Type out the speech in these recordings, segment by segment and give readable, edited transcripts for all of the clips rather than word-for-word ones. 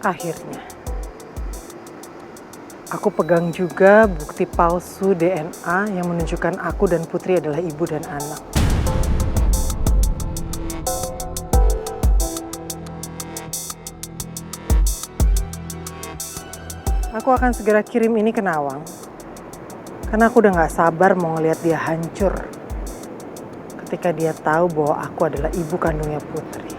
Akhirnya, aku pegang juga bukti palsu DNA yang menunjukkan aku dan Putri adalah ibu dan anak. Aku akan segera kirim ini ke Nawang. Karena aku udah gak sabar mau ngeliat dia hancur ketika dia tahu bahwa aku adalah ibu kandungnya Putri.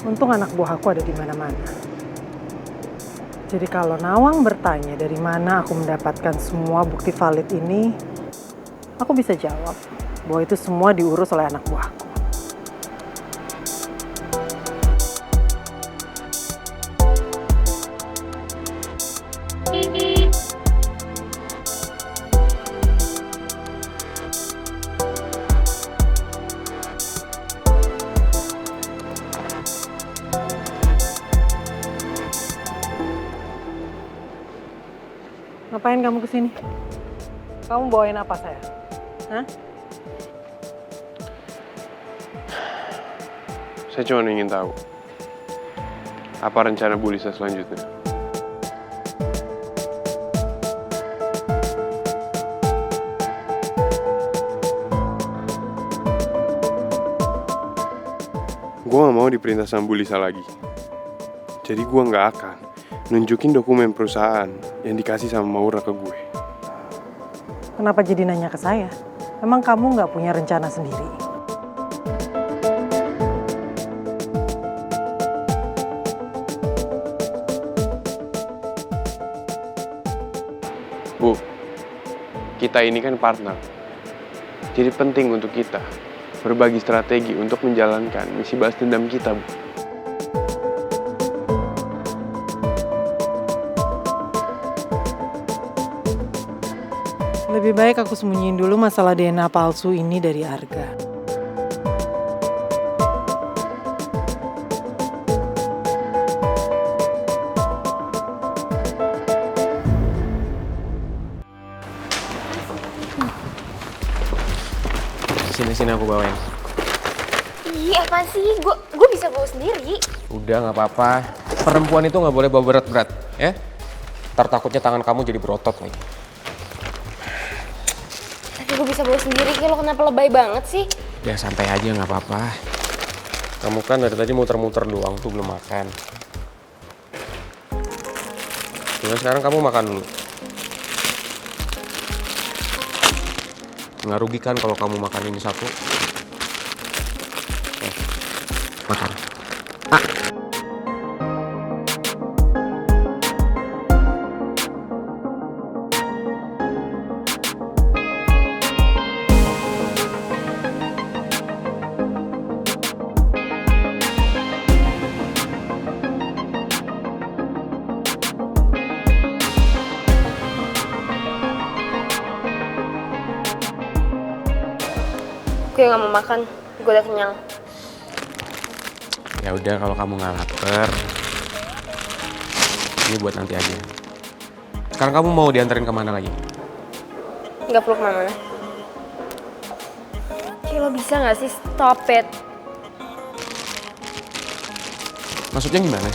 Untung anak buah aku ada di mana-mana. Jadi kalau Nawang bertanya dari mana aku mendapatkan semua bukti valid ini, aku bisa jawab bahwa itu semua diurus oleh anak buahku. Ngapain kamu kesini? Kamu bawain apa saya? Hah? Saya cuma ingin tahu, apa rencana Bu Lisa selanjutnya? Gue gak mau diperintah sama Bu Lisa lagi. Jadi gue gak akan nunjukin dokumen perusahaan yang dikasih sama Maura ke gue. Kenapa jadi nanya ke saya? Emang kamu nggak punya rencana sendiri? Bu, kita ini kan partner. Jadi penting untuk kita berbagi strategi untuk menjalankan misi balas dendam kita, Bu. Lebih baik aku sembunyiin dulu masalah DNA palsu ini dari Arga. Sini aku bawain. Iya apa sih? Gue bisa bawa sendiri. Udah nggak apa-apa. Perempuan itu nggak boleh bawa berat-berat, ya? Ntar takutnya tangan kamu jadi berotot lagi. Tapi gue bisa bawa sendiri. Kayak lo kenapa lebay banget sih? Ya santai aja nggak apa-apa. Kamu kan dari tadi muter-muter doang tuh belum makan. Coba sekarang kamu makan dulu. Nggak rugi kan kalau kamu makan ini satu. Makan. Gue gak mau makan. Gue udah kenyang. Ya udah kalau kamu nggak lapar, ini buat nanti aja. Sekarang kamu mau diantarin kemana lagi? Gak perlu kemana-mana. Kayak lo bisa gak sih stop it? Maksudnya gimana?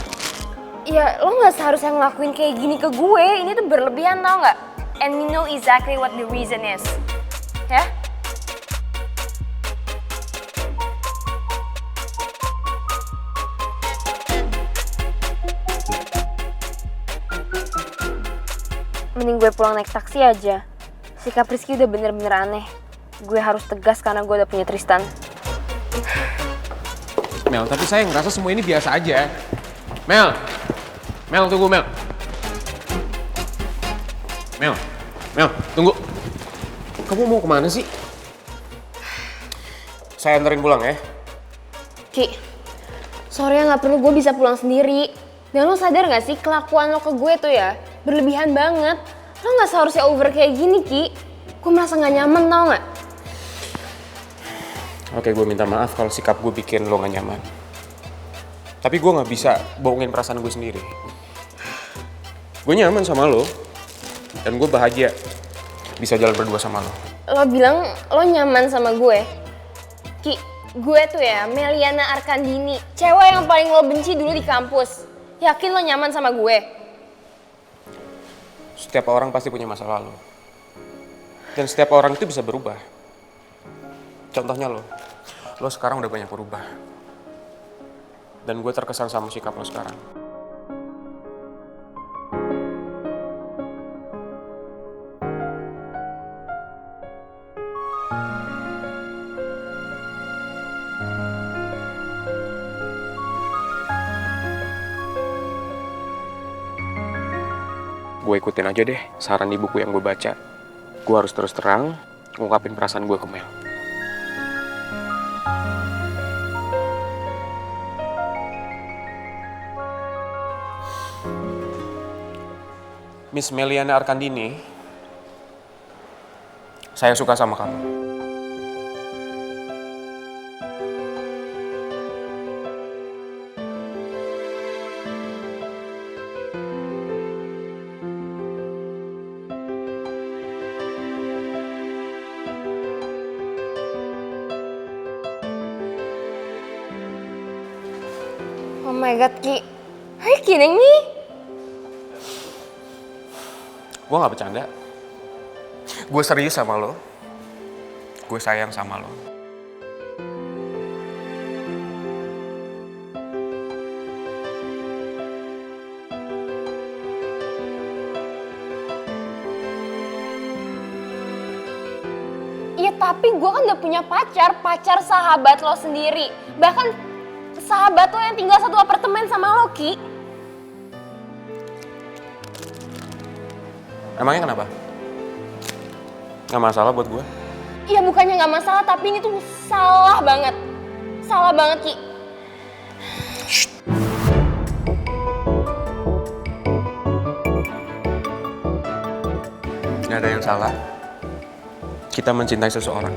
Ya lo gak seharusnya ngelakuin kayak gini ke gue. Ini tuh berlebihan tau gak? And you know exactly what the reason is. Ya? Mending gue pulang naik taksi aja. Sikap Rizky udah bener-bener aneh. Gue harus tegas karena gue udah punya Tristan. Mel, tapi saya ngerasa semua ini biasa aja. Mel, tunggu Mel. Mel, tunggu. Kamu mau kemana sih? Saya anterin pulang ya. Ki, sorry ya gak perlu, gue bisa pulang sendiri. Dan lo sadar gak sih kelakuan lo ke gue tuh ya berlebihan banget. Lo gak seharusnya over kayak gini, Ki. Gue merasa gak nyaman tau gak? Oke, gue minta maaf kalau sikap gue bikin lo gak nyaman. Tapi gue gak bisa bohongin perasaan gue sendiri. Gue nyaman sama lo, dan gue bahagia bisa jalan berdua sama lo. Lo bilang lo nyaman sama gue. Ki, gue tuh ya Meliana Arkandini, cewek yang paling lo benci dulu di kampus. Yakin lo nyaman sama gue? Setiap orang pasti punya masa lalu. Dan setiap orang itu bisa berubah. Contohnya lo sekarang udah banyak berubah. Dan gue terkesan sama sikap lo sekarang. Gue ikutin aja deh saran di buku yang gue baca. Gue harus terus terang ngungkapin perasaan gue ke Mel. Miss Meliana Arkandini, saya suka sama kamu. Oh my god, Ki. Are you kidding me? Gue gak bercanda. Gue serius sama lo. Gue sayang sama lo. Iya tapi gue kan udah punya pacar sahabat lo sendiri. Bahkan sahabat lo yang tinggal satu apartemen sama lo, Ki. Emangnya kenapa? Gak masalah buat gue? Iya bukannya gak masalah, tapi ini tuh salah banget. Salah banget, Ki. Gak ada yang salah. Kita mencintai seseorang.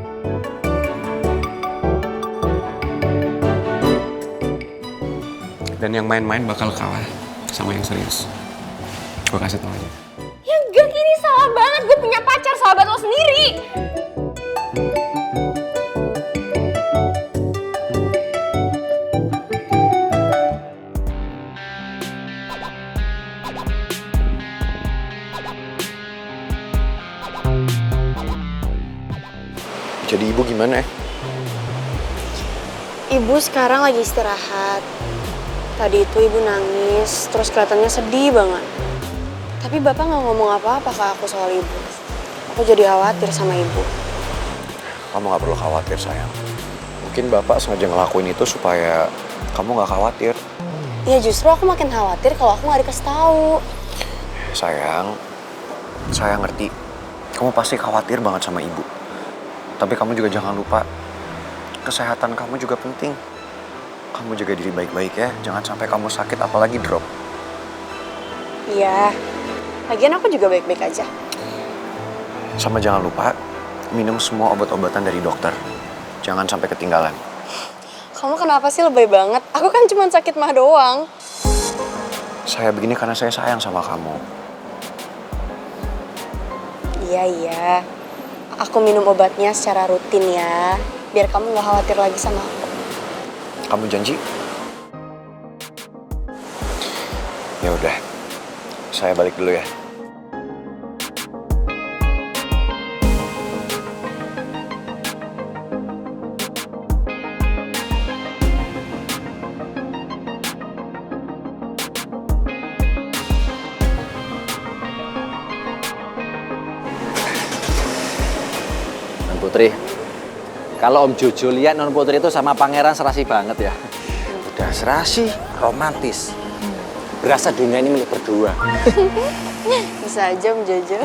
Dan yang main-main bakal kalah sama yang serius. Gue kasih tau aja. Ya enggak, Ki, ini salah banget. Gue punya pacar sahabat lo sendiri. Jadi ibu gimana ya? Ibu sekarang lagi istirahat. Tadi itu ibu nangis, terus kelihatannya sedih banget. Tapi bapak nggak ngomong apa-apa ke aku soal ibu. Aku jadi khawatir sama ibu. Kamu nggak perlu khawatir sayang. Mungkin bapak sengaja ngelakuin itu supaya kamu nggak khawatir. Ya justru aku makin khawatir kalau aku nggak dikasih tahu. Sayang, saya ngerti. Kamu pasti khawatir banget sama ibu. Tapi kamu juga jangan lupa, kesehatan kamu juga penting. Kamu jaga diri baik-baik ya, jangan sampai kamu sakit apalagi drop. Iya, lagian aku juga baik-baik aja. Sama jangan lupa, minum semua obat-obatan dari dokter. Jangan sampai ketinggalan. Kamu kenapa sih lebay banget? Aku kan cuma sakit mah doang. Saya begini karena saya sayang sama kamu. Iya. Aku minum obatnya secara rutin ya, biar kamu gak khawatir lagi sama aku. Kamu janji? Ya udah, saya balik dulu ya. Putri, kalau Om Jojo lihat Non Putri itu sama Pangeran serasi banget ya. Udah serasi, romantis. Berasa dunia ini milik berdua. Bisa aja Om Jojo.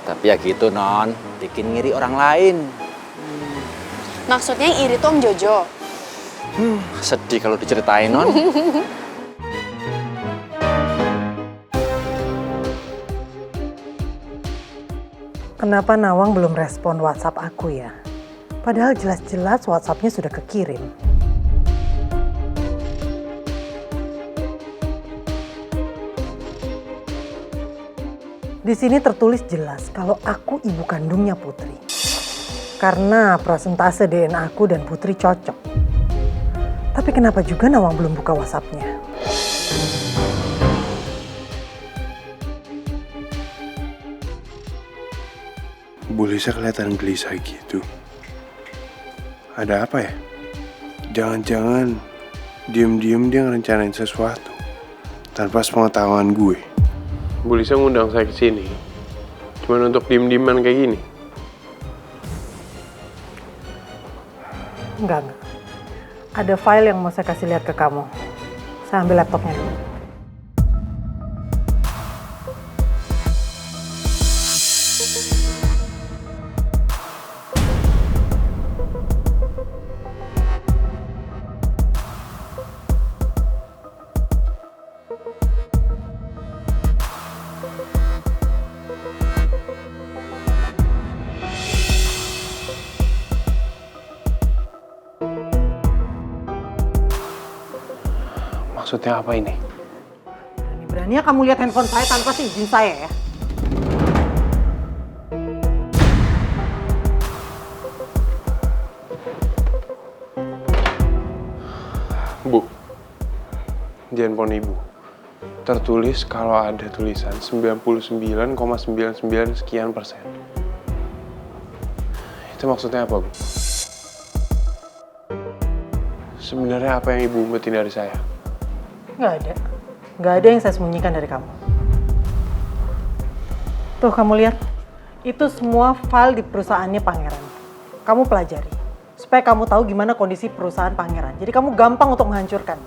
Tapi ya gitu Non, bikin ngiri orang lain. Maksudnya yang iri tuh Om Jojo. Sedih kalau diceritain Non. Kenapa Nawang belum respon WhatsApp aku ya? Padahal jelas-jelas WhatsApp-nya sudah kekirim. Di sini tertulis jelas kalau aku ibu kandungnya Putri. Karena persentase DNA aku dan Putri cocok. Tapi kenapa juga Nawang belum buka WhatsApp-nya? Bu Lisa kelihatan gelisah gitu. Ada apa ya? Jangan-jangan diem-diem dia ngerencanain sesuatu tanpa sepengetahuan gue. Bu Lisa ngundang saya ke sini cuma untuk diem-dieman kayak gini. Enggak. Ada file yang mau saya kasih lihat ke kamu. Saya ambil laptopnya dulu. Maksudnya apa ini? Berani-beraninya kamu lihat handphone saya tanpa izin saya ya? Bu, di handphone ibu tertulis kalau ada tulisan 99,99 sekian persen. Itu maksudnya apa, Bu? Sebenarnya apa yang ibu umpetin dari saya? Nggak ada. Nggak ada yang saya sembunyikan dari kamu. Tuh kamu lihat. Itu semua file di perusahaannya Pangeran. Kamu pelajari. Supaya kamu tahu gimana kondisi perusahaan Pangeran. Jadi kamu gampang untuk menghancurkan.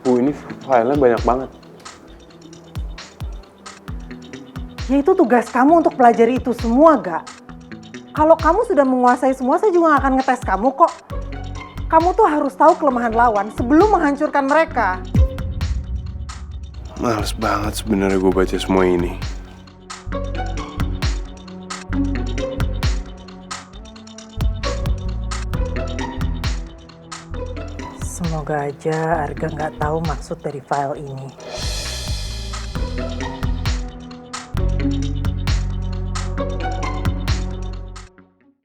Bu, ini filenya banyak banget. Ya itu tugas kamu untuk pelajari itu semua, Gak? Kalau kamu sudah menguasai semua, saya juga gak akan ngetes kamu kok. Kamu tuh harus tahu kelemahan lawan sebelum menghancurkan mereka. Males banget sebenarnya gue baca semua ini. Semoga aja Arga nggak tahu maksud dari file ini.